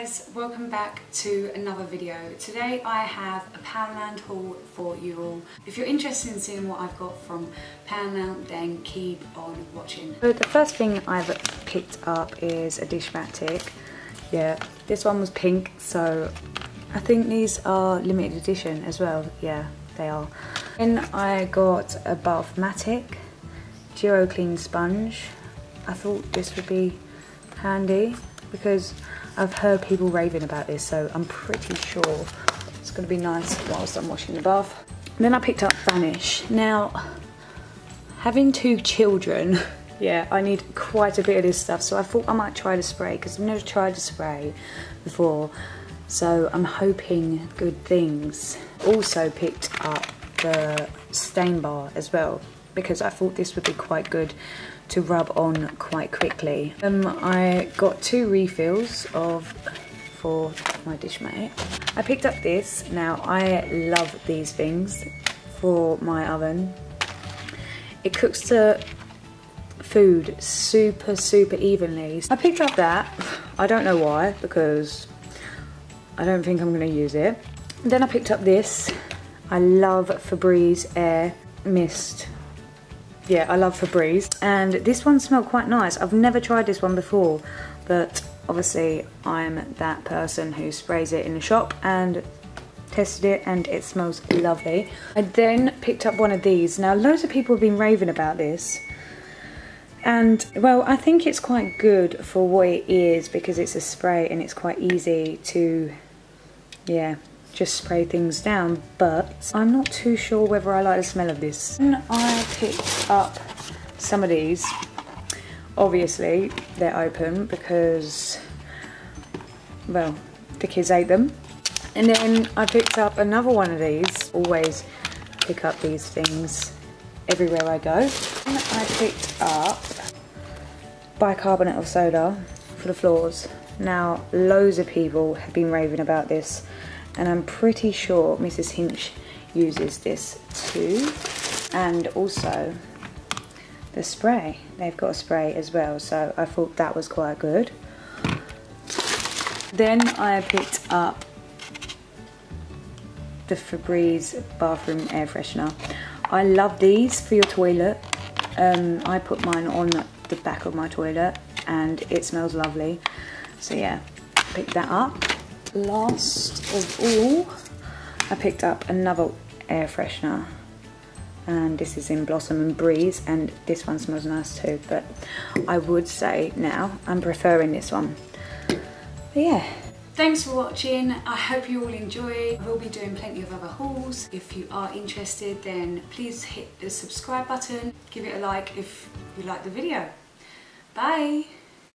guys, welcome back to another video. Today I have a Poundland haul for you all. If you're interested in seeing what I've got from Poundland, then keep on watching. So the first thing I've picked up is a dishmatic. Yeah, this one was pink, so I think these are limited edition as well. Yeah, they are. Then I got a Bathmatic Giro Clean Sponge. I thought this would be handy because I've heard people raving about this, so I'm pretty sure it's going to be nice whilst I'm washing the bath. And then I picked up Vanish. Now, having two children, yeah, I need quite a bit of this stuff, so I thought I might try the spray because I've never tried the spray before, so I'm hoping good things. Also picked up the stain bar as well because I thought this would be quite good to rub on quite quickly. I got two refills for my dish mat. I picked up this. Now I love these things for my oven. It cooks the food super evenly. I picked up that. I don't know why, because I don't think I'm going to use it. Then I picked up this. I love Febreze Air Mist. Yeah, I love Febreze, and this one smelled quite nice. I've never tried this one before, but obviously I'm that person who sprays it in the shop and tested it and it smells lovely. I then picked up one of these. Now loads of people have been raving about this, and well, I think it's quite good for what it is because it's a spray and it's quite easy to, yeah, just spray things down, but I'm not too sure whether I like the smell of this. And I picked up some of these. Obviously they're open because, well, the kids ate them. And then I picked up another one of these. Always pick up these things everywhere I go. And I picked up bicarbonate of soda for the floors. Now loads of people have been raving about this, and I'm pretty sure Mrs. Hinch uses this too. And also the spray. They've got a spray as well, so I thought that was quite good. Then I picked up the Febreze bathroom air freshener. I love these for your toilet. I put mine on the back of my toilet and it smells lovely. So yeah, picked that up. Last of all, I picked up another air freshener, and this is in Blossom and Breeze, and this one smells nice too, but I would say now I'm preferring this one. But yeah. Thanks for watching. I hope you all enjoy. I will be doing plenty of other hauls. If you are interested, then please hit the subscribe button. Give it a like if you like the video. Bye.